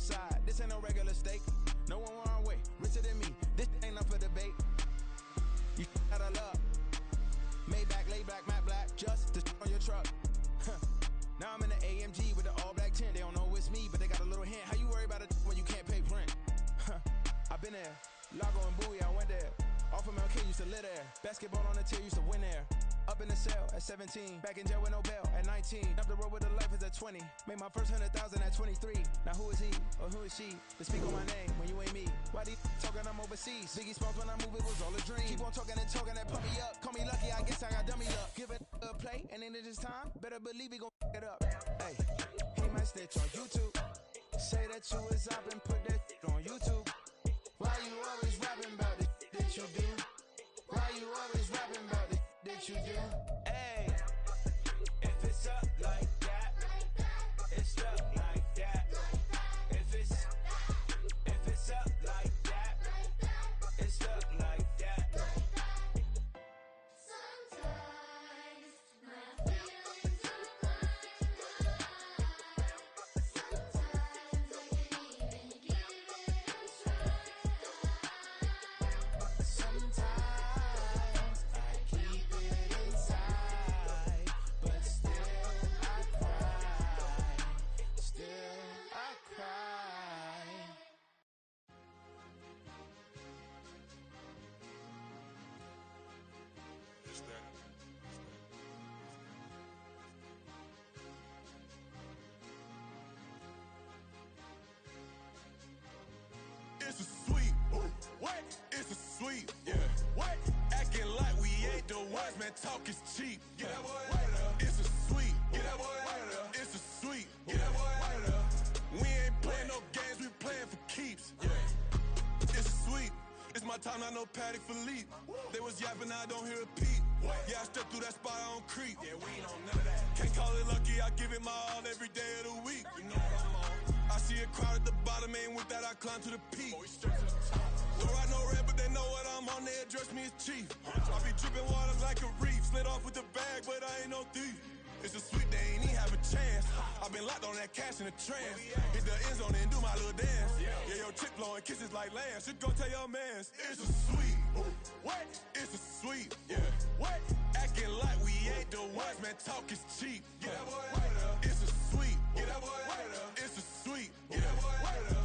side. This ain't no regular steak. No one wrong way, richer than me. This ain't up for debate. You out of luck. Maybach, lay back, matte black, just to on your truck. Now I'm in the AMG with the all black tint. They don't know it's me, but they got a little hint. How you worry about it when you can't pay rent? I've been there. Lago and Bowie, I went there. Off of MLK, used to live there. Basketball on the tier, used to win there. Up in the cell at 17. Back in jail with no bail at 19. Up the road with the life is at 20. Made my first 100,000 at 23. Now who is he or who is she to speak on my name when you ain't me? Why they talking I'm overseas? Biggie Smalls when I move, it was all a dream. Keep on talking and talking and pump me up. Call me lucky, I guess I got dummy luck. Give it a play and then it is time. Better believe we gon' it up. Hey, he might snitch on YouTube. Say that you was up and put that on YouTube. Why you always rapping about the that you do? Why you always rapping about the that you do? Hey, if it's up like that, it's up like that. If it's up like that, it's up like that. Sometimes my feelings are blind. Sometimes I can't even give it a try. Sometimes I keep it inside, but still I cry. Still I cry. It's a sweet, what? It's a sweet, yeah. What? Acting like we ain't the ones, man. Talk is cheap. Get that boy out of there. It's a sweet, get that boy out of there. It's a sweet, get that boy out of there. We ain't playing no games, we playing for keeps. Yeah. It's sweet. It's my time, not no Patty Philippe. They was yapping, I don't hear a peep. Yeah, I step through that spot, I don't creep. Yeah, we ain't on none of that. Can't call it lucky, I give it my all every day of the week. You know what I'm on. I see a crowd at the bottom, and with that I climb to the peak. Don't ride no red, but they know what I'm on, they address me as chief. I be dripping water like a reef, slid off with the bag, but I ain't no thief. It's a sweet, they ain't even have a chance. I been locked on that cash in a trance. Hit the end zone and do my little dance. Yeah, your chick blowing kisses like Lance. Should go tell your mans. It's a sweet, what? It's a sweet, yeah. What? Acting like we ain't the ones, man. Talk is cheap. Get that boy out of there. It's a sweet, get that boy out of there. It's a sweet, get that boy out of there.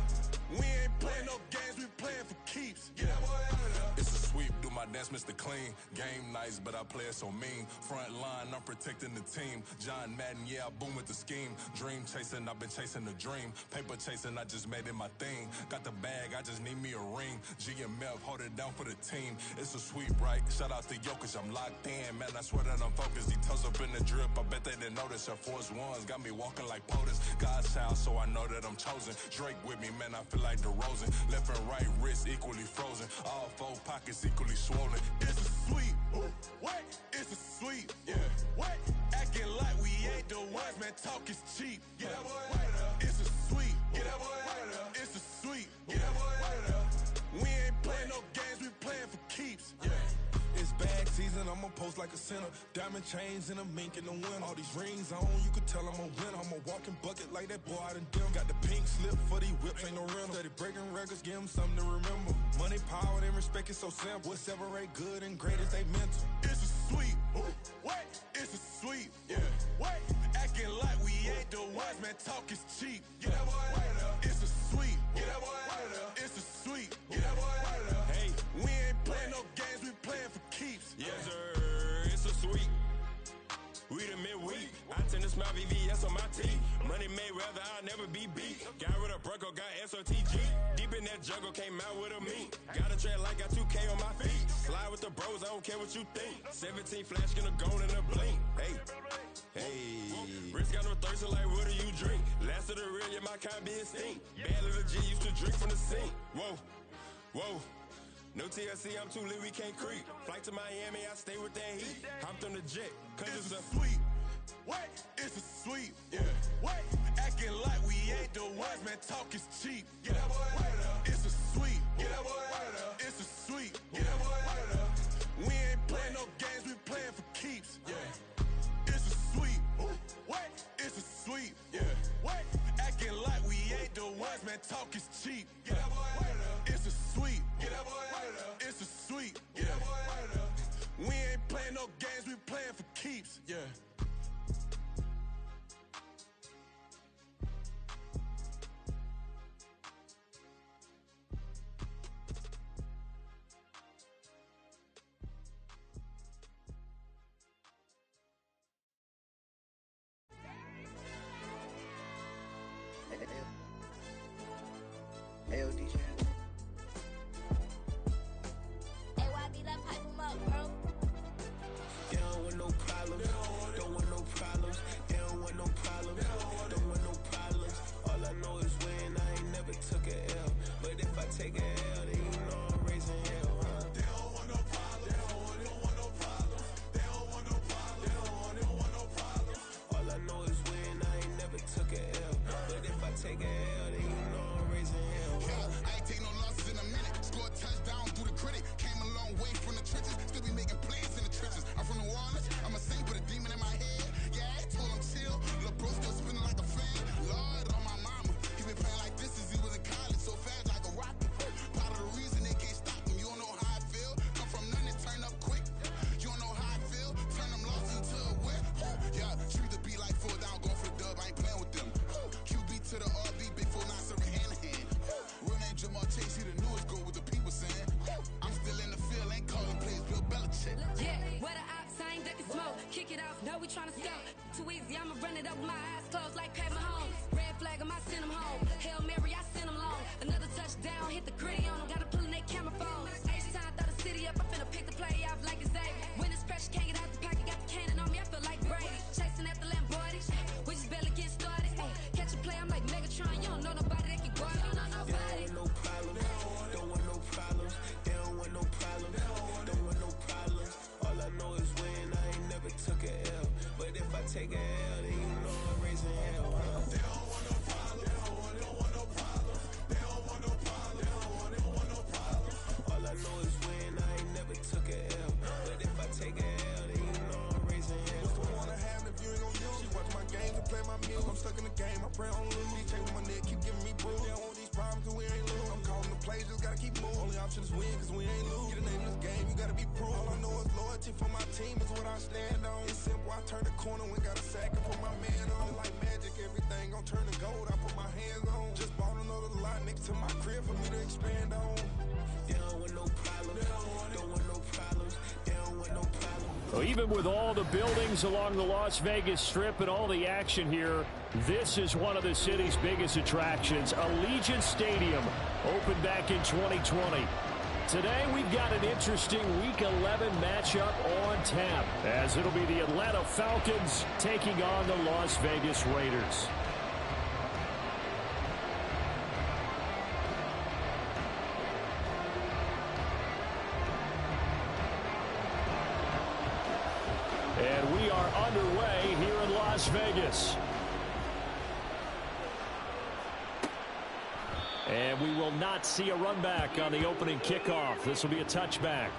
We ain't playing no games, we playing for keeps. Get that boy out of there. It's a sweep, do my dance, Mr. Clean. Game nice, but I play it so mean. Front line, I'm protecting the team. John Madden, yeah, I boom with the scheme. Dream chasing, I've been chasing the dream. Paper chasing, I just made it my thing. Got the bag, I just need me a ring. GMF, hold it down for the team. It's a sweep, right? Shout out to Jokic, I'm locked in. Man, I swear that I'm focused. He toes up in the drip, I bet they didn't notice. Your force ones got me walking like POTUS. God's child, so I know that I'm chosen. Drake with me, man, I feel like DeRozan. Left and right wrist equally frozen. All four pockets equally swollen. It's a sweet, what? It's a sweet, yeah. What? Acting like we ain't the ones, man. Talk is cheap. Get that boy out of there. It's a sweet, get that boy out of there. It's a sweet, get that boy out of there. We ain't playing no games, we playing for keeps. Yeah. It's bag season, I'ma post like a sinner. Diamond chains and a mink in the winter. All these rings on, you could tell I'm a winner. I'm a walking bucket like that boy out in Denver. Got the pink slip for these whips, ain't no rental. Steady breaking records, give them something to remember. Money, power, and respect is so simple. What separate good and great is they mental. It's a sweet, what? It's a sweet, yeah. What? Acting like we ain't the ones, man. Talk is cheap. Get that boy out of there. It's a sweet, get that boy out of there. It's a sweet, get that boy out of there. Hey, we ain't playing no games, we playing for keeps. Yes, sir, it's a sweet. We the midweek. I tend to smile VVS on my teeth. Money made rather I'll never be beat. Got rid of Bronco, got SOTG. Deep in that jungle, came out with a meat. Got a tread like got 2K on my feet. Slide with the bros, I don't care what you think. 17 flash, gonna go in a blink. Hey, wrist got no thirst, like what do you drink? Last of the real, yeah, my kind be extinct. Bad little G used to drink from the sink. Whoa, whoa. No TLC, I'm too lit, we can't creep. Flight to Miami, I stay with that heat. Hopped on the jet, cause it's a sweet. What? It's a sweet, yeah. What? Acting like we ain't the ones, man. Talk is cheap. Get that boy out of there. It's a sweet. Get that boy out of there. It's a sweet. Get that boy out of there. We ain't playing no games, we playing for keeps. Yeah. It's a sweet. What? It's a sweet, yeah. What? Acting like we ain't the ones, man. talk is cheap. Get that boy out of there. It's a sweep. Get that boy out of there. It's a sweep. Get that boy out of there. We ain't playing no games, we playing for keeps. Yeah. AOD channel. AYB, let pipe 'em up, bro. They don't want no problems. Don't want no problems. They don't want no problems. Don't want no problems. All I know is when I ain't never took a L. But if I take a L, then you know I'm raising hell, huh? They don't want no problems. They don't want no problems. They don't want no problems. They don't want no problems. All I know is when I ain't never took a L. But if I take a L, then you know I'm raising hell, huh? Yeah, I ain't take no losses in a minute. Scored touchdown through the critic. Came a long way from the trenches. Still be making plays in the trenches. I'm from New Orleans. I'm a saint, but a demon in my head. Yeah, I told him chill. Lil' bro still spinning like a fan. Lord on my mama. He been playing like this since he was in college. So fast like a rocket. Part of the reason they can't stop him. You don't know how I feel. Come from nothing, turn up quick. You don't know how I feel. Turn them losses into a whip. Yeah, treat the beat like 4 down, going for the dub. I ain't playing with them. QB to the RB, big 4-9 serving hand to hand. Real name Jamal Chase, he the newest goal with the people saying. I'm still in the field, ain't calling plays, Bill Belichick. Yeah, where the ops, I ain't ducking smoke. Kick it off, know we tryna scout. Too easy, I'ma run it up with my eyes closed like Pat Mahomes. Red flag, I might send him home. Hail Mary, I send him long. Another touchdown, hit the gritty on him. Gotta pull in they camera phones. H-time, throw the city up, I finna pick the play off like it's Xavier. When it's pressure, can't get out the pocket, got the cannon on me, I feel like Brady. Chasing after Lamborghini, we just barely get started. Catch a play, I'm like Megatron, you don't know nobody that can guard it. You don't know nobody. No problems. Don't want no problems. They don't want no problems. Don't want no problems. All I know is when I ain't never took a L. But if I take a L, then you know I'm raising hell, huh? They don't want no problems. They don't want no problems. They don't want no problems. They don't want no problems. All I know is when I ain't never took a L. But if I take a L, then you know I'm raising hell. What's the point of having if you ain't gon' use? She watch my games and play my music. I'm stuck in the game. I pray on lose. These chains on my neck keep giving me bruise. They don't want these problems 'cause we ain't lose. I'm calling the plays, just gotta keep moving. Only option is win 'cause we ain't lose. Get the name of this game, you gotta be proof. All I know is loyalty for my team is what I stand on. It's simple, I turn the corner when got a sack and put my man on. Like magic, everything gon' turn to gold. I put my hands on. Just bought another lot next to my crib for me to expand on. They don't want no problems. They don't want no problems. They don't want no problems. Well, even with all the buildings along the Las Vegas Strip and all the action here, this is one of the city's biggest attractions. Allegiant Stadium opened back in 2020. Today, we've got an interesting Week 11 matchup on tap, as it'll be the Atlanta Falcons taking on the Las Vegas Raiders. And we are underway here in Las Vegas. And we will not see a run back on the opening kickoff. This will be a touchback.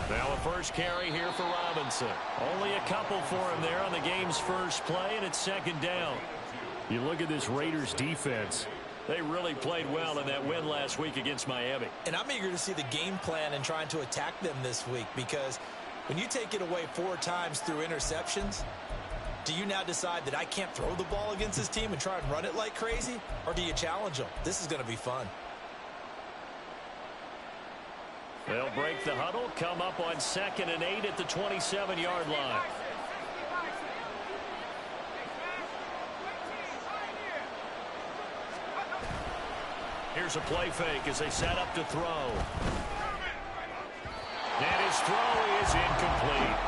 Now a first carry here for Robinson. Only a couple for him there on the game's first play, and it's second down. You look at this Raiders defense. They really played well in that win last week against Miami. And I'm eager to see the game plan and trying to attack them this week, because when you take it away 4 times through interceptions, do you now decide that I can't throw the ball against this team and try and run it like crazy? Or do you challenge them? This is going to be fun. They'll break the huddle, come up on 2nd and 8 at the 27-yard line. Here's a play fake as they set up to throw. And his throw is incomplete.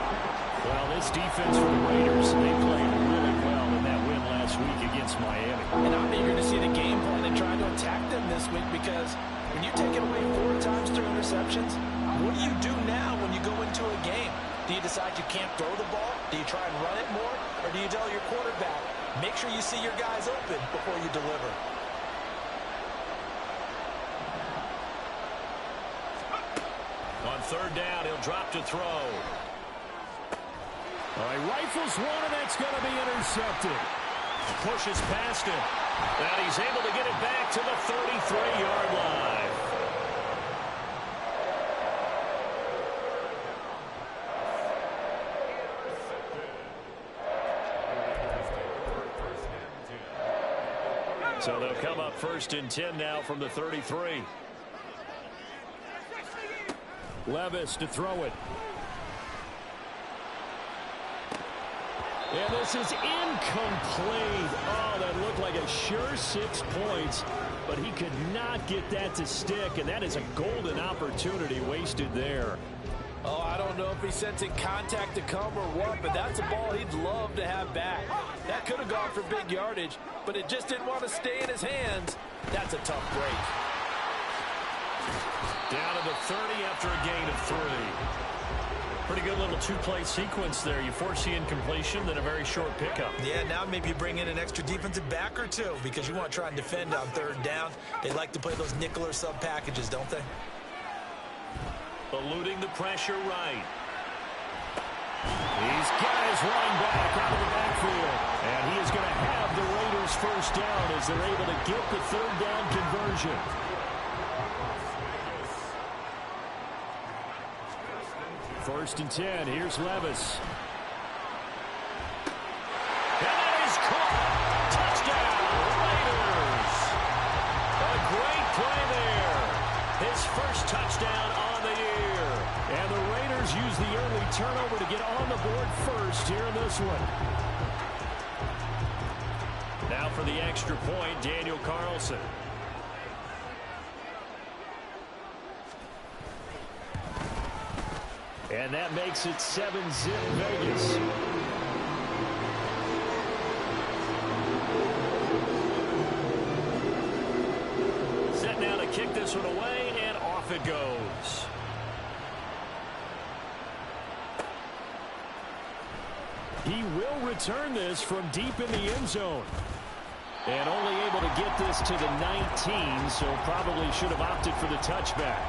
Well, this defense for the Raiders, they played really well in that win last this week against Miami. And I'm eager to see the game plan and try to attack them this week, because when you take it away 4 times through interceptions, what do you do now when you go into a game? Do you decide you can't throw the ball? Do you try and run it more? Or do you tell your quarterback, make sure you see your guys open before you deliver? On third down, he'll drop to throw. All right, rifles one, and that's going to be intercepted. Pushes past him. And he's able to get it back to the 33-yard line. So they'll come up 1st and 10 now from the 33. Levis to throw it. And this is incomplete. Oh, that looked like a sure 6 points, but he could not get that to stick, and that is a golden opportunity wasted there. Oh, I don't know if he's sensing contact to come or what, but that's a ball he'd love to have back. That could have gone for big yardage, but it just didn't want to stay in his hands. That's a tough break. Down to the 30 after a gain of 3. Pretty good little 2-play sequence there. You force the incompletion, then a very short pickup. Yeah, now maybe you bring in an extra defensive back or two, because you want to try and defend on 3rd down. They like to play those nickel or sub packages, don't they? Eluding the pressure right. He's got his running back out of the backfield. And he is going to have the Raiders 1st down as they're able to get the 3rd down conversion. First and 10. Here's Levis. And that is caught. Touchdown, Raiders. A great play there. His first touchdown on the year. And the Raiders use the early turnover to get on the board first here in this one. Now for the extra point, Daniel Carlson. And that makes it 7-zip Vegas. Set now to kick this one away, and off it goes. He will return this from deep in the end zone. And only able to get this to the 19, so probably should have opted for the touchback.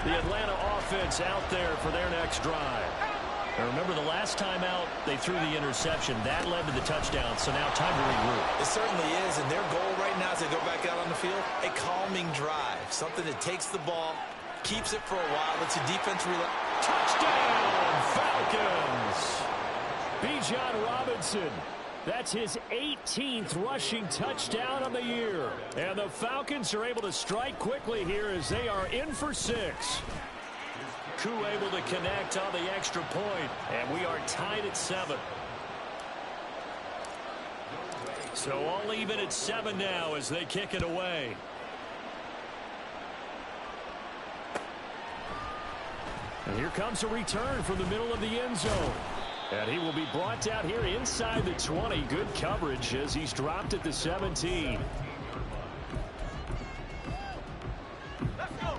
The Atlanta offense out there for their next drive. Now remember, the last time out, they threw the interception. That led to the touchdown, so now time to regroup. It certainly is, and their goal right now as they go back out on the field, a calming drive. Something that takes the ball, keeps it for a while, lets the defense relax. Touchdown, Falcons! Bijan Robinson. That's his 18th rushing touchdown of the year. And the Falcons are able to strike quickly here as they are in for 6. Koo able to connect on the extra point, and we are tied at 7. So all even at 7 now as they kick it away. And here comes a return from the middle of the end zone. And he will be brought down here inside the 20. Good coverage as he's dropped at the 17. Let's go.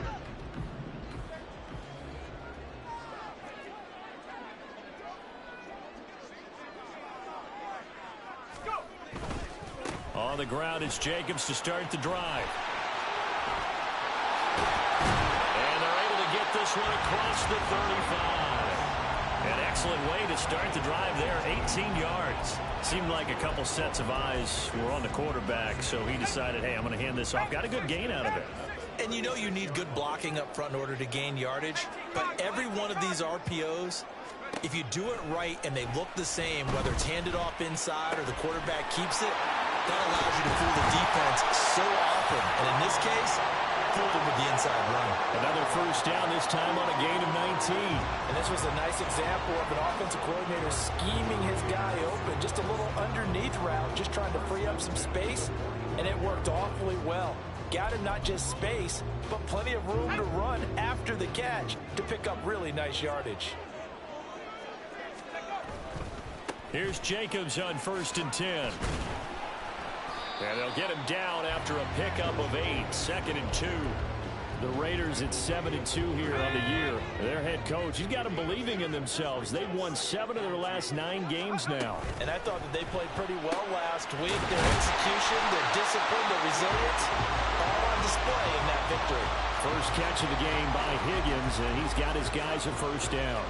On the ground, it's Jacobs to start the drive. And they're able to get this one across the 35. An excellent way to start the drive there, 18 yards. Seemed like a couple sets of eyes were on the quarterback, so he decided, hey, I'm going to hand this off. Got a good gain out of it. And you know you need good blocking up front in order to gain yardage, but every one of these RPOs, if you do it right and they look the same, whether it's handed off inside or the quarterback keeps it, that allows you to fool the defense so often. And in this case, fooled them with the inside run. Another first down, this time on a gain of 19. And this was a nice example of an offensive coordinator scheming his guy open. Just a little underneath route, just trying to free up some space, and it worked awfully well. got him not just space, but plenty of room to run after the catch to pick up really nice yardage. Here's Jacobs on 1st and 10. And they'll get him down after a pickup of 8, 2nd and 2. The Raiders at 7-2 here on the year. Their head coach, he's got them believing in themselves. They've won 7 of their last 9 games now. And I thought that they played pretty well last week. Their execution, their discipline, their resilience, all on display in that victory. First catch of the game by Higgins, and he's got his guys a first down.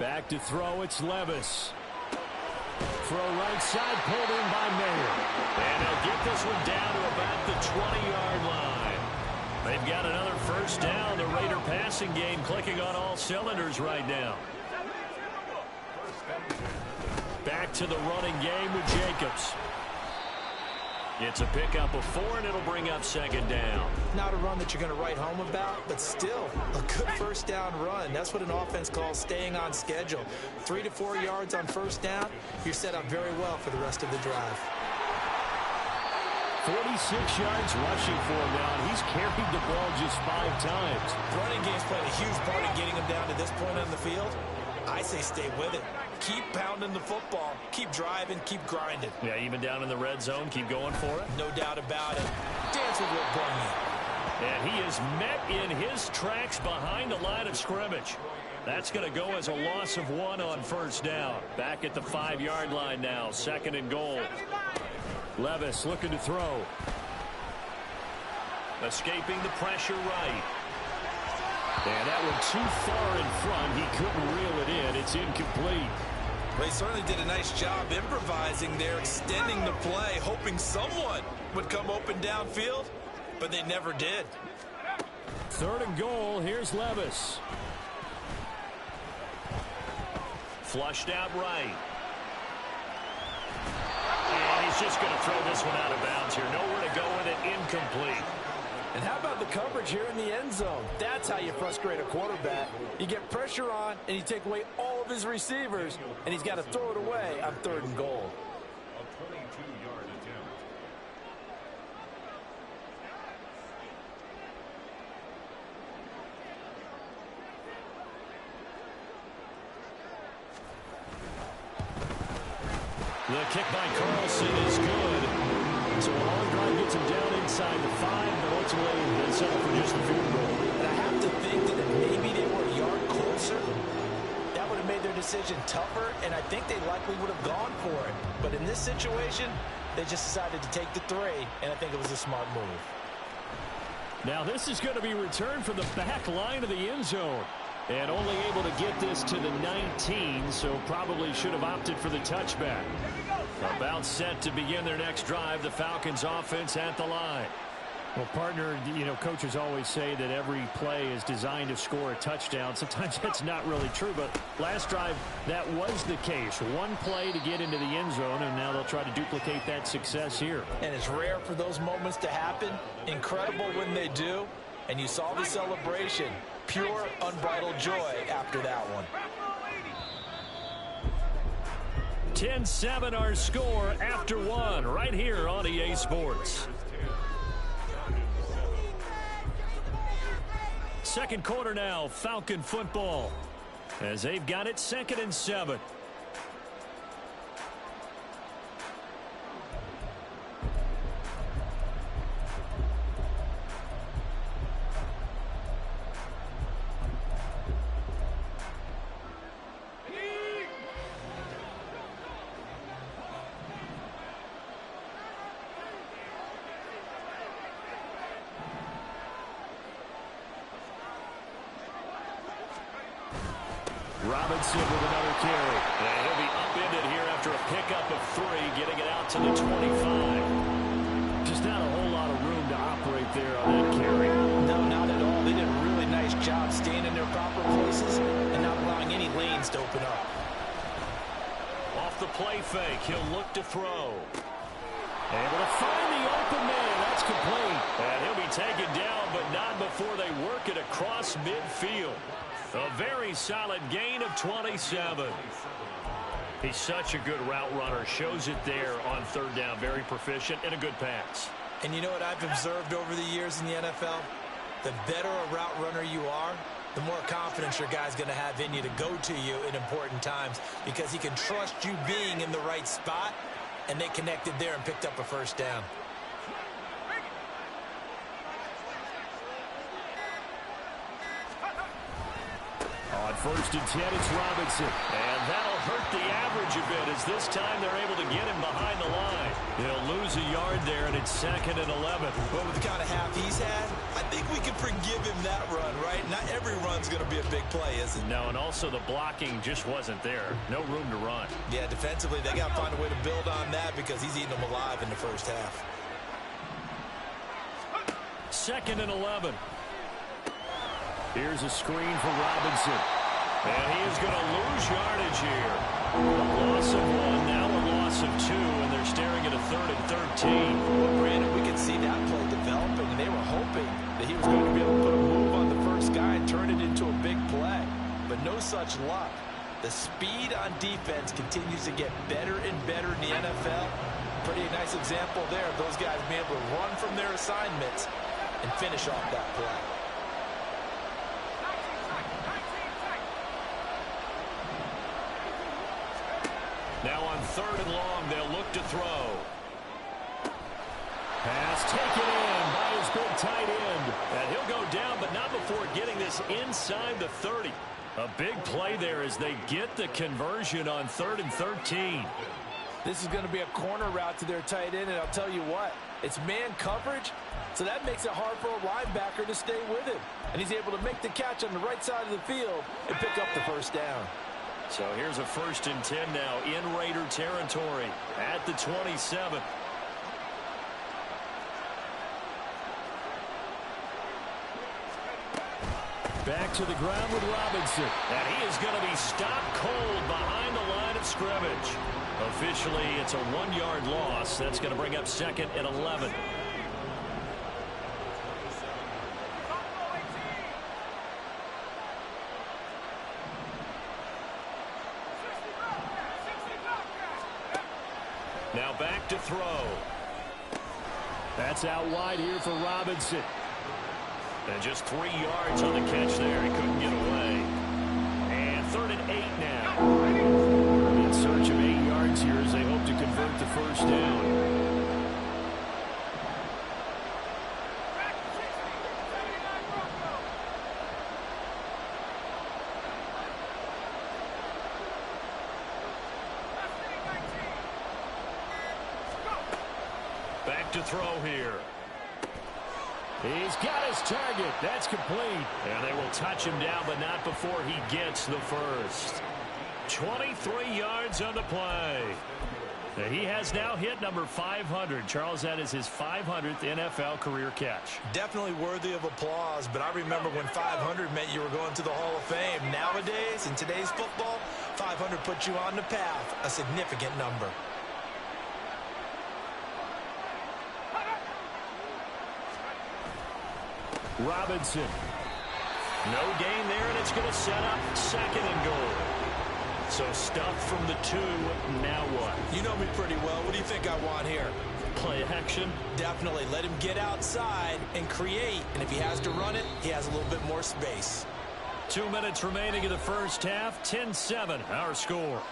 Back to throw, it's Levis. Throw right side, pulled in by Mayer. And they'll get this one down to about the 20-yard line. They've got another first down. The Raider passing game clicking on all cylinders right now. Back to the running game with Jacobs. It's a pickup of 4, and it'll bring up 2nd down. Not a run that you're going to write home about, but still a good first down run. That's what an offense calls staying on schedule. 3 to 4 yards on first down, you're set up very well for the rest of the drive. 46 yards rushing for him now, and he's carried the ball just 5 times. Running game's played a huge part in getting him down to this point on the field. I say stay with it. Keep pounding the football. Keep driving. Keep grinding. Yeah, even down in the red zone, keep going for it. No doubt about it. Dance with what brung you. And he is met in his tracks behind the line of scrimmage. That's going to go as a loss of 1 on first down. Back at the 5-yard line now, 2nd and goal. Levis looking to throw. Escaping the pressure right. And that one too far in front. He couldn't reel it in. It's incomplete. Well, he certainly did a nice job improvising there, extending the play, hoping someone would come open downfield, but they never did. 3rd and goal. Here's Levis. Flushed out right. And he's just going to throw this one out of bounds here. Nowhere to go with it. Incomplete. And how about the coverage here in the end zone? That's how you frustrate a quarterback. You get pressure on, and you take away all of his receivers, and he's got to throw it away on 3rd and goal. A 22-yard attempt. The kick by Carlson is good. So a long drive gets him down inside the 5, but ultimately they settle for just the field goal. And I have to think that if maybe they were a yard closer, that would have made their decision tougher, and I think they likely would have gone for it. But in this situation, they just decided to take the 3, and I think it was a smart move. Now this is going to be returned from the back line of the end zone. And only able to get this to the 19, so probably should have opted for the touchback. About set to begin their next drive, the Falcons offense at the line. Well, partner, you know, coaches always say that every play is designed to score a touchdown. Sometimes that's not really true, but last drive, that was the case. One play to get into the end zone, and now they'll try to duplicate that success here. And it's rare for those moments to happen. Incredible when they do. And you saw the celebration. Pure, unbridled joy after that one. 10-7 our score after 1 right here on EA Sports. Second quarter now, Falcon football, as they've got it 2nd and 7. Robinson with another carry. And he'll be upended here after a pickup of 3, getting it out to the 25. Just not a whole lot of room to operate there on that carry. No, not at all. They did a really nice job staying in their proper places and not allowing any lanes to open up. Off the play fake, he'll look to throw. Able to find the open man. That's complete. And he'll be taken down, but not before they work it across midfield. A very solid gain of 27. He's such a good route runner. Shows it there on third down. Very proficient and a good pass. And you know what I've observed over the years in the NFL? The better a route runner you are, the more confidence your guy's going to have in you to go to you in important times because he can trust you being in the right spot, and they connected there and picked up a first down. On 1st and 10, it's Robinson. And that'll hurt the average a bit as this time they're able to get him behind the line. They'll lose a yard there, and it's 2nd and 11. But with the kind of half he's had, I think we can forgive him that run, right? Not every run's going to be a big play, is it? No, and also the blocking just wasn't there. No room to run. Yeah, defensively, they got to find a way to build on that because he's eating them alive in the first half. 2nd and 11. Here's a screen for Robinson. And he is going to lose yardage here. A loss of 1, now a loss of 2, and they're staring at a 3rd and 13. Well, Brandon, we could see that play developing, and they were hoping that he was going to be able to put a move on the first guy and turn it into a big play. But no such luck. The speed on defense continues to get better and better in the NFL. Pretty nice example there of those guys being able to run from their assignments and finish off that play. Now on 3rd and long, they'll look to throw. Pass taken in by his big tight end. And he'll go down, but not before getting this inside the 30. A big play there as they get the conversion on 3rd and 13. This is going to be a corner route to their tight end, and I'll tell you what, it's man coverage, so that makes it hard for a linebacker to stay with him. And he's able to make the catch on the right side of the field and pick up the first down. So here's a 1st and 10 now in Raider territory at the 27. Back to the ground with Robinson. And he is going to be stopped cold behind the line of scrimmage. Officially, it's a 1-yard loss. That's going to bring up 2nd and 11. Now back to throw. That's out wide here for Robinson. And just 3 yards on the catch there. He couldn't get away. And 3rd and 8 now. In search of 8 yards here as they hope to convert the first down. Back to throw here. He's got his target. That's complete. And they will touch him down, but not before he gets the first. 23 yards on the play. He has now hit number 500. Charles, that is his 500th NFL career catch. Definitely worthy of applause, but I remember when 500 meant you were going to the Hall of Fame. Nowadays, in today's football, 500 puts you on the path, a significant number. Robinson. No gain there, and it's going to set up 2nd and goal. So stuffed from the 2, now what? You know me pretty well. What do you think I want here? Play action? Definitely. Let him get outside and create, and if he has to run it, he has a little bit more space. 2 minutes remaining in the first half, 10-7, our score.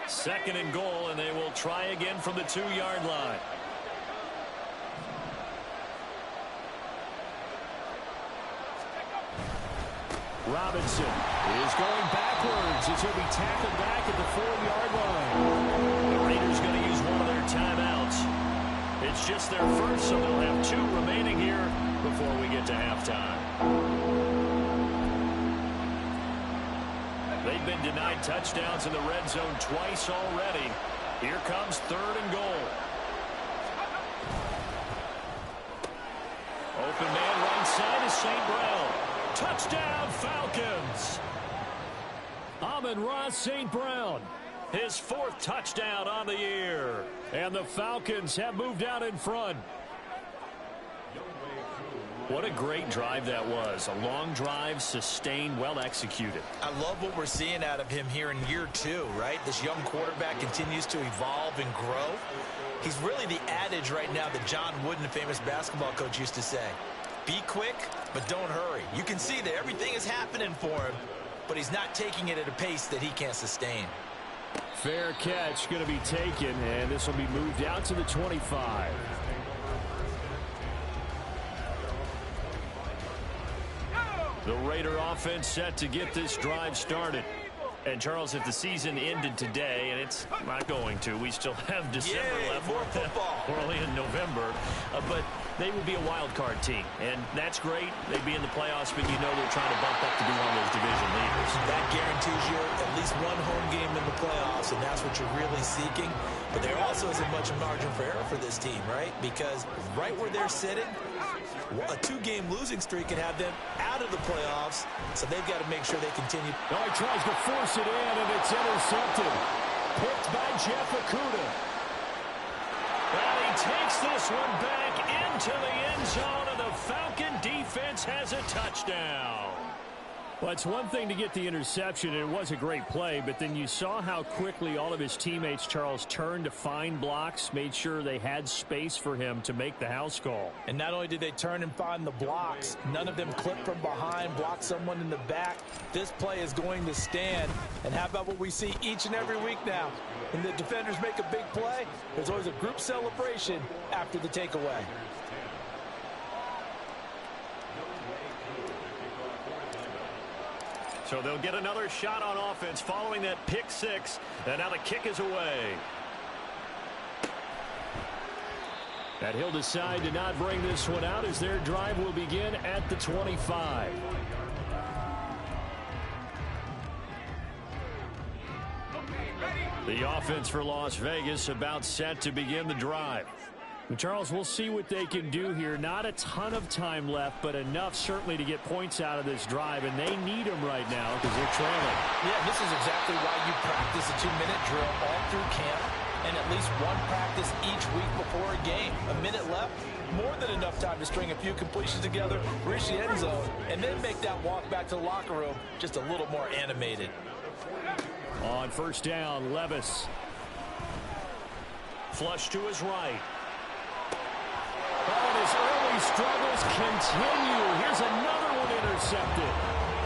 Second and goal, and they will try again from the 2-yard line. Robinson is going backwards as he'll be tackled back at the 4-yard line. The Raiders going to use one of their timeouts. It's just their first, so they'll have 2 remaining here before we get to halftime. They've been denied touchdowns in the red zone twice already. Here comes 3rd and goal. Open man right side is St. Brown. Touchdown, Falcons. Amon-Ra St. Brown, his 4th touchdown on the year. And the Falcons have moved out in front. What a great drive that was. A long drive, sustained, well executed. I love what we're seeing out of him here in year 2, right? This young quarterback continues to evolve and grow. He's really the adage right now that John Wooden, the famous basketball coach, used to say. Be quick, but don't hurry. You can see that everything is happening for him, but he's not taking it at a pace that he can't sustain. Fair catch going to be taken, and this will be moved out to the 25. The Raider offense set to get this drive started. And, Charles, if the season ended today, and it's not going to, we still have December left. More football. We're only in November. But they would be a wild card team, and that's great. They'd be in the playoffs, but you know they're trying to bump up to be one of those division leaders. That guarantees you at least one home game in the playoffs, and that's what you're really seeking. But there also isn't much margin for error for this team, right? Because right where they're sitting, a 2-game losing streak can have them out of the playoffs, so they've got to make sure they continue. Oh, he tries to force it in, and it's intercepted. Picked by Jeff Okudah. Well, he takes this one back into the end zone, and the Falcon defense has a touchdown. Well, it's one thing to get the interception, and it was a great play, but then you saw how quickly all of his teammates, Charles, turned to find blocks, made sure they had space for him to make the house call. And not only did they turn and find the blocks, none of them clipped from behind, blocked someone in the back. This play is going to stand. And how about what we see each and every week now? When the defenders make a big play, there's always a group celebration after the takeaway. So they'll get another shot on offense following that pick 6. And now the kick is away. And he'll decide to not bring this one out as their drive will begin at the 25. The offense for Las Vegas about set to begin the drive. Charles, we'll see what they can do here. Not a ton of time left, but enough certainly to get points out of this drive, and they need them right now because they're trailing. Yeah, this is exactly why you practice a 2-minute drill all through camp and at least one practice each week before a game. A minute left, more than enough time to string a few completions together, reach the end zone, and then make that walk back to the locker room just a little more animated. On first down, Levis. Flush to his right. Oh, his early struggles continue. Here's another one intercepted.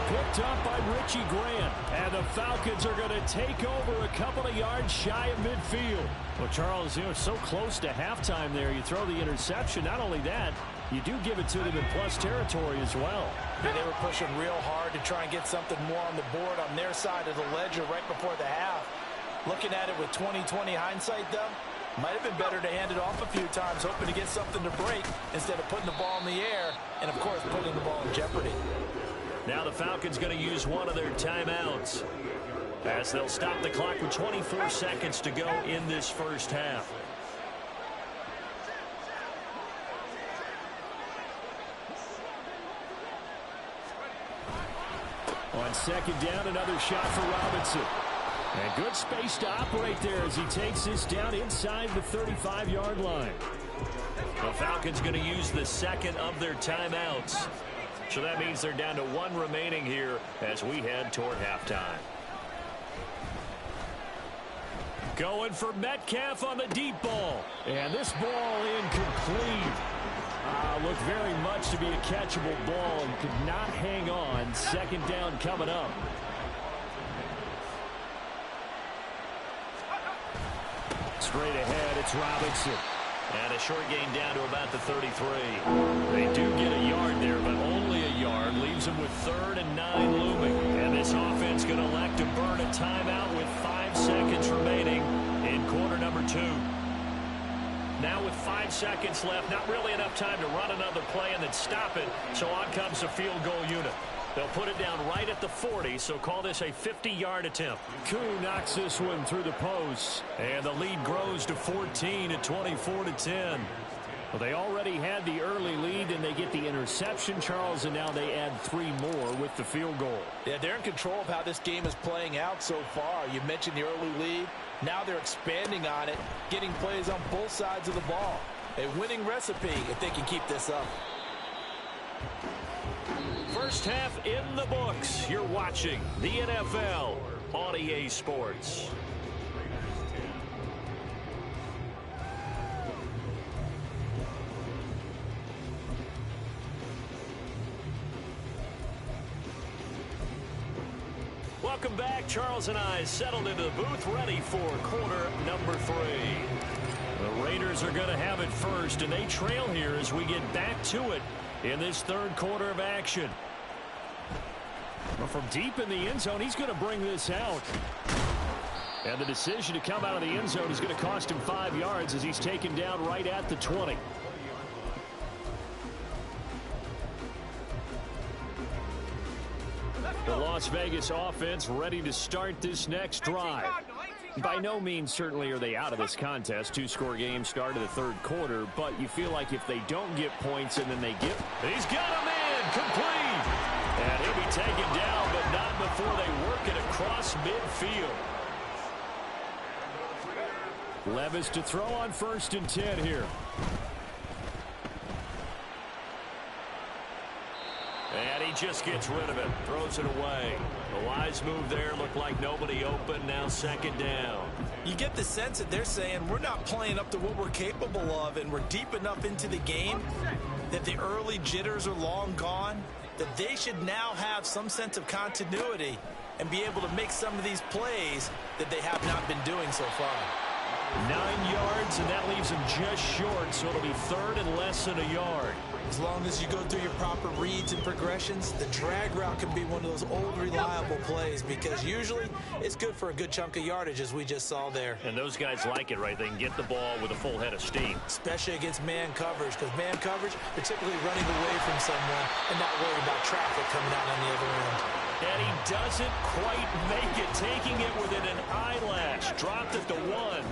Picked up by Richie Grant. And the Falcons are going to take over a couple of yards shy of midfield. Well, Charles, you know, so close to halftime there. You throw the interception. Not only that, you do give it to them in plus territory as well. Yeah, they were pushing real hard to try and get something more on the board on their side of the ledger right before the half. Looking at it with 20/20 hindsight, though, might have been better to hand it off a few times, hoping to get something to break instead of putting the ball in the air and, of course, putting the ball in jeopardy. Now the Falcons going to use one of their timeouts as they'll stop the clock with 24 seconds to go in this first half. On second down, another shot for Robinson. And good space to operate there as he takes this down inside the 35-yard line. The Falcons going to use the second of their timeouts. So that means they're down to one remaining here as we head toward halftime. Going for Metcalf on the deep ball. And this ball incomplete. Looked very much to be a catchable ball and could not hang on. Second down coming up. Straight ahead, it's Robinson. And a short gain down to about the 33. They do get a yard there, but only a yard. Leaves them with 3rd and 9 looming. And this offense going to elect to burn a timeout with 5 seconds remaining in quarter number 2. Now with 5 seconds left, not really enough time to run another play and then stop it. So on comes a field goal unit. They'll put it down right at the 40, so call this a 50-yard attempt. Koo knocks this one through the post, and the lead grows to 14 at 24-10. Well, they already had the early lead, and they get the interception, Charles, and now they add 3 more with the field goal. Yeah, they're in control of how this game is playing out so far. You mentioned the early lead. Now they're expanding on it, getting plays on both sides of the ball. A winning recipe if they can keep this up. First half in the books. You're watching the NFL on EA Sports. Welcome back. Charles and I settled into the booth, ready for quarter number 3. The Raiders are going to have it first, and they trail here as we get back to it in this third quarter of action. Well, from deep in the end zone, he's going to bring this out. And the decision to come out of the end zone is going to cost him 5 yards as he's taken down right at the 20. The Las Vegas offense ready to start this next drive. By no means certainly are they out of this contest. 2-score game start of the third quarter, but you feel like if they don't get points and then they get... He's got a man complete! And he'll be taken down, but not before they work it across midfield. Levis to throw on 1st and 10 here. And he just gets rid of it, throws it away. A wise move there, looked like nobody open, now 2nd down. You get the sense that they're saying we're not playing up to what we're capable of, and we're deep enough into the game that the early jitters are long gone, that they should now have some sense of continuity and be able to make some of these plays that they have not been doing so far. 9 yards, and that leaves him just short, so it'll be 3rd and less than a yard. As long as you go through your proper reads and progressions, the drag route can be one of those old reliable plays because usually it's good for a good chunk of yardage as we just saw there. And those guys like it, right? They can get the ball with a full head of steam. Especially against man coverage, because man coverage, they're typically running away from someone and not worried about traffic coming out on the other end. And he doesn't quite make it, taking it within an eyelash. Dropped at the 1.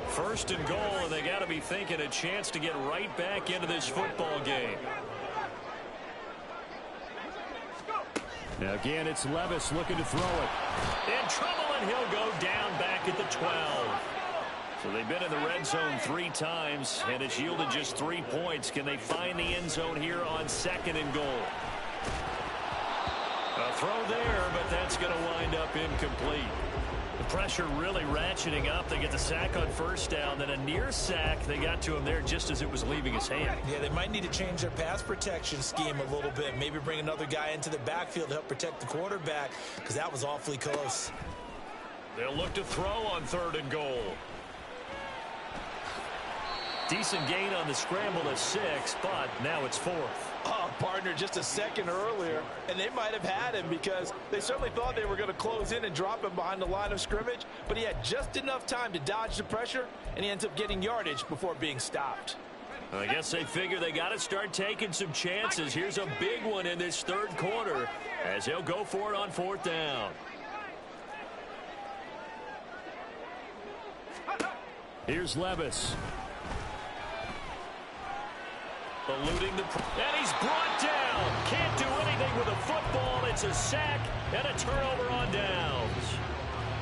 1st and goal, and they got to be thinking a chance to get right back into this football game. Now again, it's Levis looking to throw it. In trouble, and he'll go down back at the 12. So they've been in the red zone 3 times, and it's yielded just 3 points. Can they find the end zone here on 2nd and goal? A throw there, but that's going to wind up incomplete. The pressure really ratcheting up. They get the sack on 1st down, then a near sack. They got to him there just as it was leaving his hand. Yeah, they might need to change their pass protection scheme a little bit. Maybe bring another guy into the backfield to help protect the quarterback, because that was awfully close. They'll look to throw on 3rd and goal. Decent gain on the scramble to 6, but now it's 4th. Oh, partner, just a second earlier, and they might have had him because they certainly thought they were going to close in and drop him behind the line of scrimmage, but he had just enough time to dodge the pressure, and he ends up getting yardage before being stopped. I guess they figure they got to start taking some chances. Here's a big one in this third quarter as he'll go for it on 4th down. Here's Levis. Eluding the... And he's brought down. Can't do anything with a football. It's a sack and a turnover on downs.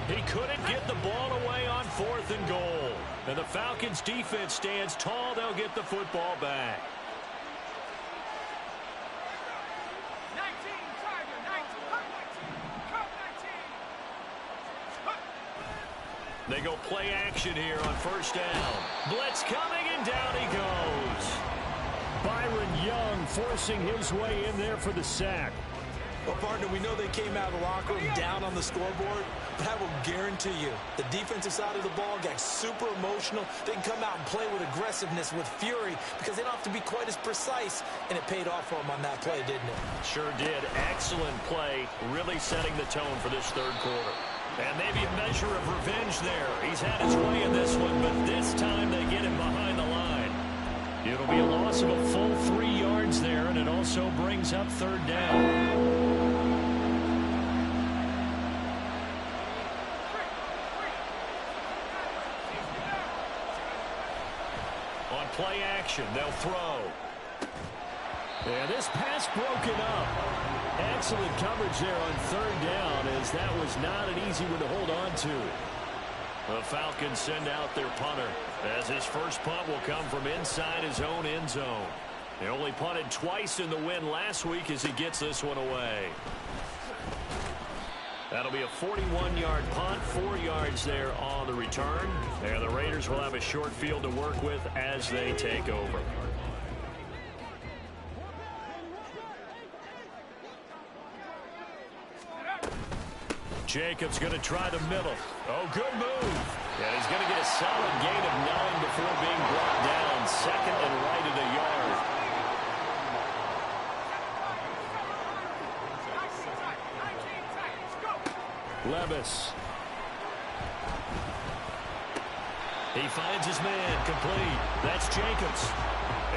He couldn't get the ball away on 4th and goal. And the Falcons defense stands tall. They'll get the football back. 19, Tiger, 19. They go play action here on 1st down. Blitz coming, and down he goes. Byron Young forcing his way in there for the sack. Well, partner, we know they came out of the locker room down on the scoreboard, but I will guarantee you the defensive side of the ball got super emotional. They can come out and play with aggressiveness, with fury, because they don't have to be quite as precise, and it paid off for them on that play, didn't it? Sure did. Excellent play, really setting the tone for this third quarter. And maybe a measure of revenge there. He's had his way in this one, but this time they get him behind the line. It'll be a loss of a full 3 yards there, and it also brings up 3rd down. On play action, they'll throw. And this pass broken up. Excellent coverage there on 3rd down, as that was not an easy one to hold on to. The Falcons send out their punter, as his first punt will come from inside his own end zone. He only punted twice in the win last week as he gets this one away. That'll be a 41-yard punt, 4 yards there on the return. And the Raiders will have a short field to work with as they take over. Jacobs going to try the middle. Oh, good move. And he's going to get a solid gain of 9 before being brought down. Second and right at a yard. Levis. He finds his man, complete. That's Jacobs.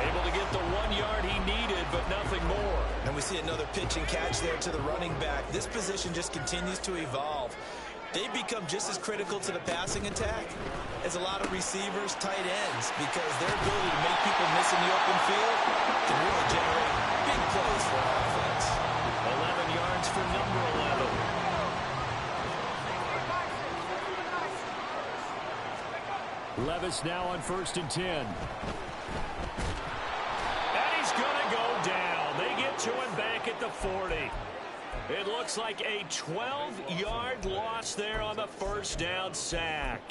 Able to get the 1 yard he needed, but nothing more. And we see another pitch and catch there to the running back. This position just continues to evolve. They've become just as critical to the passing attack as a lot of receivers, tight ends, because their ability to make people miss in the open field can really generate big plays for an offense. 11 yards for number 11. Levis now on 1st and 10. And he's going to go down. They get to him back at the 40. It looks like a 12-yard loss there on the first down sack.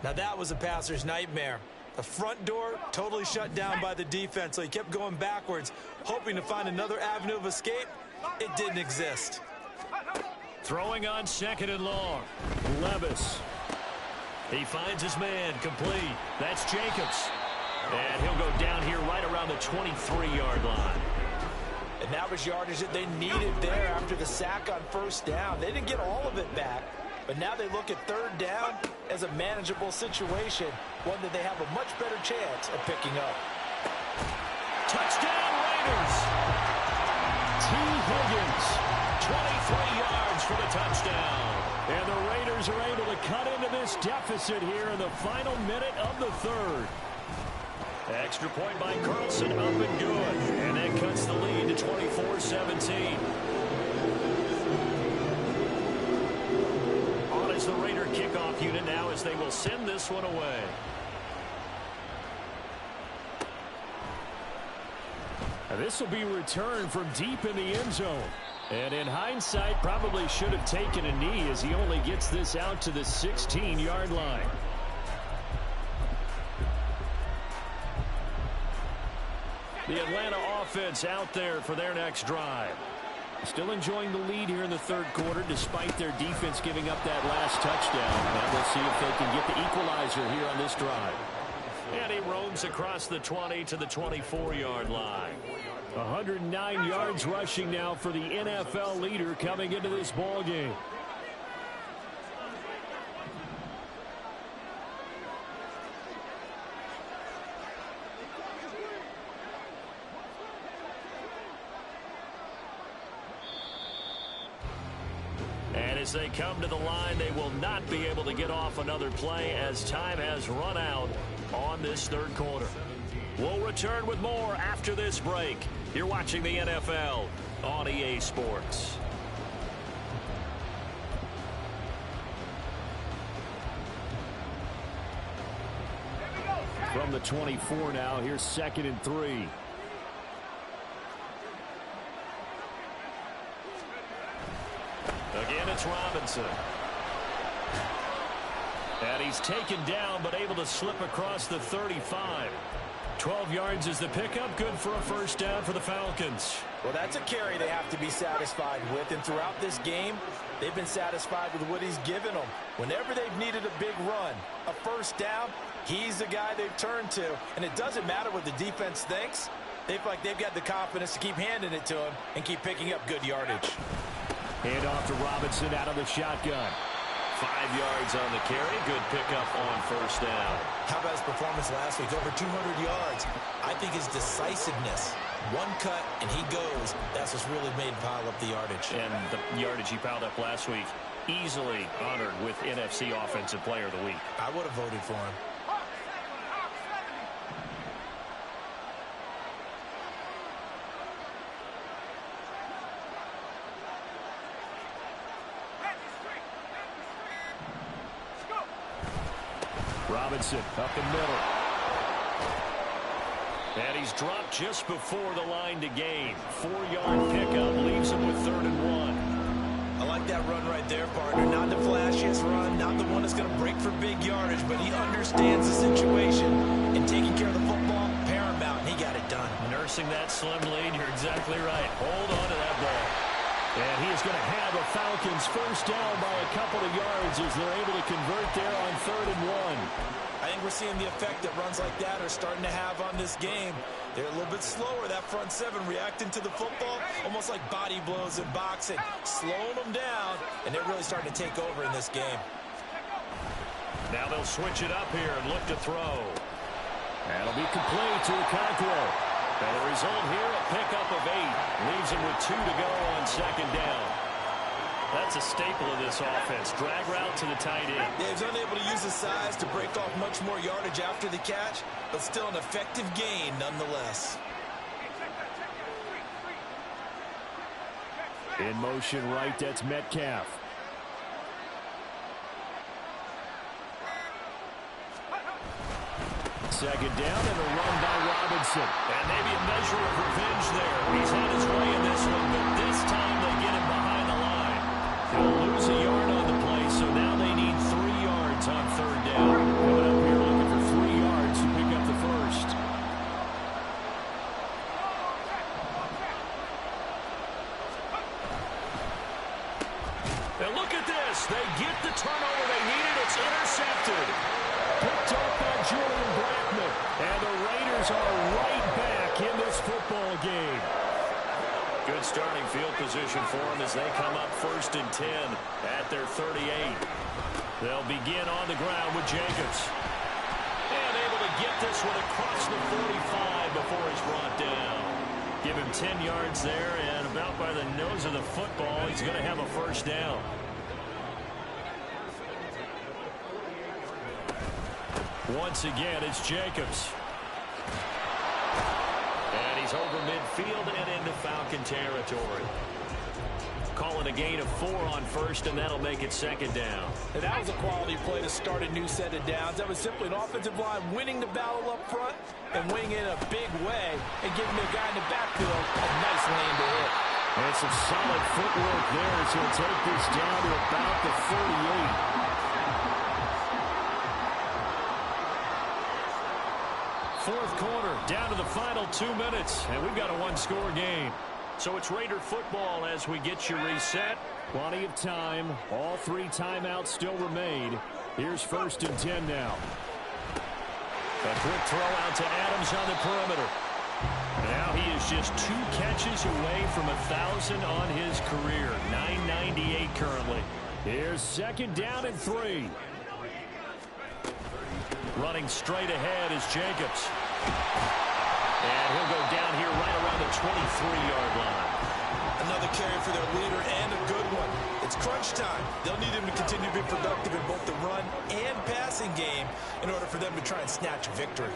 Now that was a passer's nightmare. The front door totally shut down by the defense, so he kept going backwards, hoping to find another avenue of escape. It didn't exist. Throwing on 2nd and long. Levis. He finds his man, complete. That's Jacobs. And he'll go down here right around the 23-yard line. And that was yardage that they needed there after the sack on 1st down. They didn't get all of it back, but now they look at 3rd down as a manageable situation, one that they have a much better chance of picking up. Touchdown, Raiders! T. Higgins, 23 yards for the touchdown. And the Raiders are able to cut into this deficit here in the final minute of the 3rd. Extra point by Carlson, up and good. And that cuts the lead to 24-17. On is the Raider kickoff unit now as they will send this one away. And this will be returned from deep in the end zone. And in hindsight, probably should have taken a knee as he only gets this out to the 16-yard line. The Atlanta offense out there for their next drive. Still enjoying the lead here in the 3rd quarter despite their defense giving up that last touchdown. And we'll see if they can get the equalizer here on this drive. And he roams across the 20 to the 24-yard line. 109 yards rushing now for the NFL leader coming into this ball game. And as they come to the line, they will not be able to get off another play as time has run out on this 3rd quarter. We'll return with more after this break. You're watching the NFL on EA Sports. From the 24 now, here's 2nd and 3. Again, it's Robinson. And he's taken down, but able to slip across the 35. 12 yards is the pickup. Good for a 1st down for the Falcons. Well, that's a carry they have to be satisfied with. And throughout this game, they've been satisfied with what he's given them. Whenever they've needed a big run, a 1st down, he's the guy they've turned to. And it doesn't matter what the defense thinks. They feel like they've got the confidence to keep handing it to him and keep picking up good yardage. Hand off to Robinson out of the shotgun. 5 yards on the carry. Good pickup on 1st down. How about his performance last week? Over 200 yards. I think his decisiveness. One cut, and he goes. That's what's really made him pile up the yardage. And the yardage he piled up last week, easily honored with NFC Offensive Player of the Week. I would have voted for him. Robinson up the middle. And he's dropped just before the line to gain. 4-yard pickup leaves him with 3rd and 1. I like that run right there, partner. Not the flashiest run, not the one that's going to break for big yardage, but he understands the situation. And taking care of the football, paramount, and he got it done. Nursing that slim lead, you're exactly right. Hold on to that ball. And he is going to have the Falcons first down by a couple of yards as they're able to convert there on 3rd and 1. I think we're seeing the effect that runs like that are starting to have on this game. They're a little bit slower, that front seven, reacting to the football, almost like body blows in boxing, slowing them down, and they're really starting to take over in this game. Now they'll switch it up here and look to throw. That'll be complete to Okonkwo. And the result here, a pickup of 8. Leaves him with 2 to go on 2nd down. That's a staple of this offense. Drag route to the tight end. Yeah, he's unable to use his size to break off much more yardage after the catch, but still an effective gain nonetheless. In motion right, that's Metcalf. Second down and a run by Robinson. And maybe a measure of revenge there. He's had his way in this one, but this time they get him behind the line. He'll lose a yard on the play, so now they need 3 yards on 3rd down. Coming up here looking for 3 yards to pick up the first. And look at this. They get the turnover they needed. It's intercepted. Picked up by Julian Blackman. And the Raiders are right back in this football game. Good starting field position for them as they come up 1st and 10 at their 38. They'll begin on the ground with Jacobs. And able to get this one across the 45 before he's brought down. Give him 10 yards there, and about by the nose of the football, he's going to have a first down. Once again, it's Jacobs. And he's over midfield and into Falcon territory. Calling a gain of 4 on 1st, and that'll make it 2nd down. And that was a quality play to start a new set of downs. That was simply an offensive line winning the battle up front and winning it in a big way and giving the guy in the backfield a nice lane to hit. And some solid footwork there as he'll take this down to about the 48. Fourth quarter, down to the final 2 minutes, and we've got a 1-score game. So it's Raider football as we get you reset. Plenty of time. All 3 timeouts still remain. Here's 1st and 10 now. A quick throw out to Adams on the perimeter. Now he is just 2 catches away from 1,000 on his career. 998 currently. Here's 2nd down and 3. Running straight ahead is Jacobs. And he'll go down here right around the 23-yard line. Another carry for their leader and a good one. It's crunch time. They'll need him to continue to be productive in both the run and passing game in order for them to try and snatch a victory.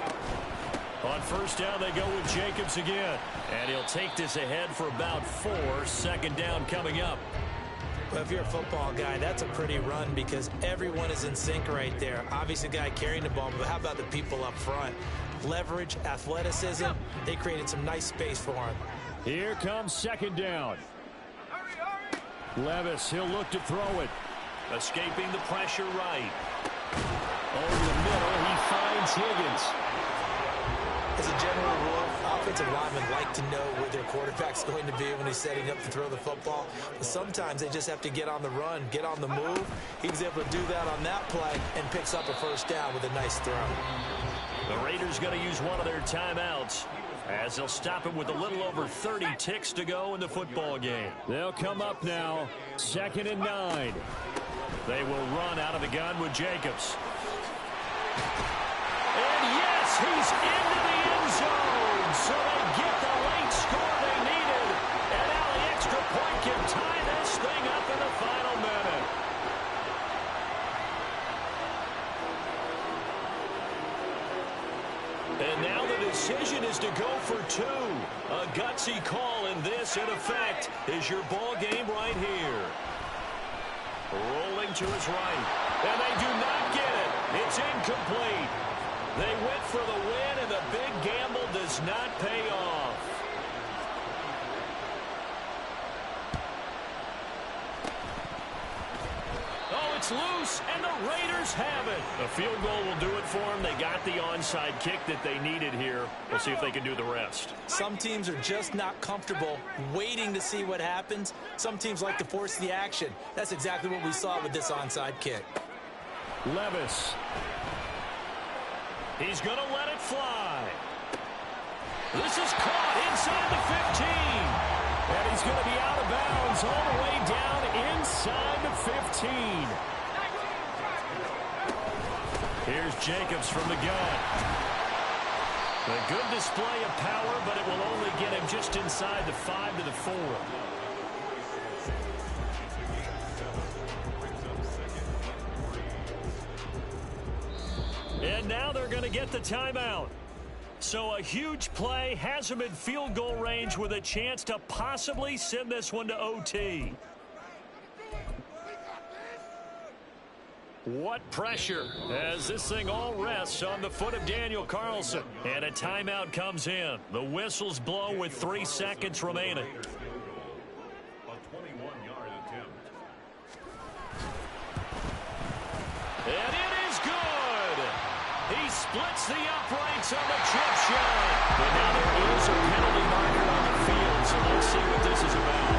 On 1st down, they go with Jacobs again. And he'll take this ahead for about 4. 2nd down coming up. Well, if you're a football guy, that's a pretty run because everyone is in sync right there. Obviously, the guy carrying the ball, but how about the people up front? Leverage, athleticism, they created some nice space for him. Here comes 2nd down. Levis, he'll look to throw it. Escaping the pressure right. Over the middle, he finds Higgins. As a general rule, offensive linemen like to know where their quarterback's going to be when he's setting up to throw the football. But sometimes they just have to get on the run, get on the move. He was able to do that on that play and picks up a 1st down with a nice throw. The Raiders going to use one of their timeouts as they'll stop it with a little over 30 ticks to go in the football game. They'll come up now, 2nd and 9. They will run out of the gun with Jacobs. And yes, he's into the end zone. So they get the late score they needed. And now the extra point can tie this thing up in the final minute. And now the decision is to go for 2. A gutsy call, and this, in effect, is your ball game right here. Rolling to his right. And they do not get it. It's incomplete. They went for the win, and the big gamble does not pay off. Oh, it's loose, and the Raiders have it. A field goal will do it for them. They got the onside kick that they needed here. We'll see if they can do the rest. Some teams are just not comfortable waiting to see what happens. Some teams like to force the action. That's exactly what we saw with this onside kick. Levis. He's going to let it fly. This is caught inside the 15. And he's going to be out of bounds all the way down inside the 15. Here's Jacobs from the gun. A good display of power, but it will only get him just inside the 5 to the 4. And now they're going to get the timeout. So a huge play has him in field goal range with a chance to possibly send this one to OT. What pressure as this thing all rests on the foot of Daniel Carlson. And a timeout comes in. The whistle's blown with 3 seconds remaining. A 21-yard attempt. And it is good. He splits the uprights on the chip shot. But now there is a penalty marker on the field, so let's see what this is about.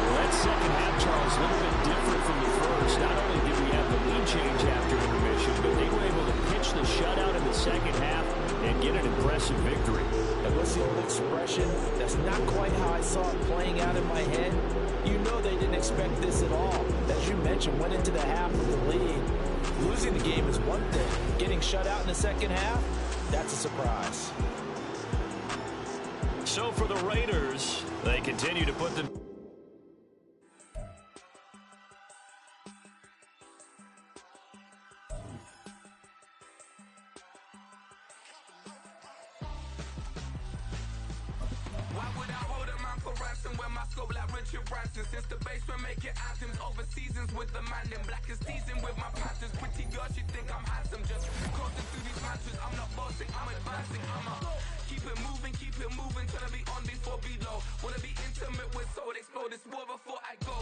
Well, that second half, Charles, a little bit different from the first. Not only did we have the lead change after intermission, but they were able to pitch the shutout in the second half and get an impressive victory. And what's the old expression? That's not quite how I saw it playing out in my head. You know they didn't expect this at all. As you mentioned, went into the half with the lead. Losing the game is one thing. Getting shut out in the second half, that's a surprise. So for the Raiders, they continue to put them... Since the basement making anthems over seasons with the man in black is seasoned with my passions. Pretty girls, you think I'm handsome. Just cruising through these matches. I'm not bossing, I'm advancing. Keep it moving, trying to be on before below. Wanna be intimate with soul, explore this war before I go.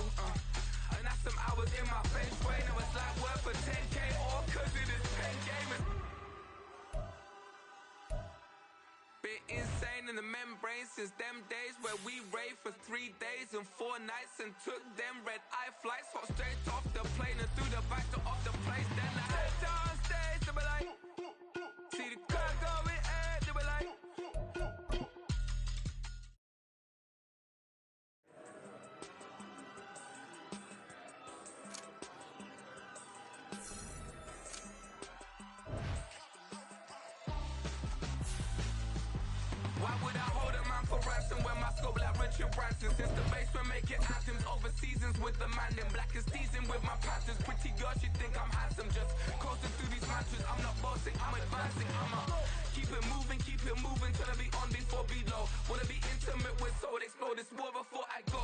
And that's some hours in my face way. Now it's like work for 10K, all cause it is pen gaming. Bit insane in the membrane since them days where we raved for 3 days and 4 nights and took them red eye flights. Hot straight off the plane and through the back door of the place. Then I head down stage, they were like, see the crowd going air, they were like. Why would I hold a man for ransom when my scope like Richard Branson? Since the basement making anthems over seasons with the man in black is seasoned with my passions. Pretty girls, you think I'm handsome. Just coasting through these matches. I'm not bossing, I'm advancing. Keep it moving, trying to be on before below. Wanna be intimate with soul, explore this war before I go.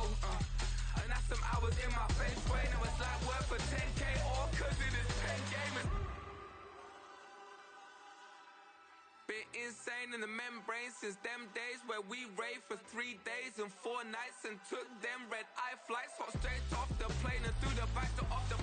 And that's some hours in my face way. Now it's like work for 10K, all cause it is pen gaming. Bit insane in the membrane since them days where we raved for 3 days and 4 nights and took them red eye flights. Hot straight off the plane and through the back door of the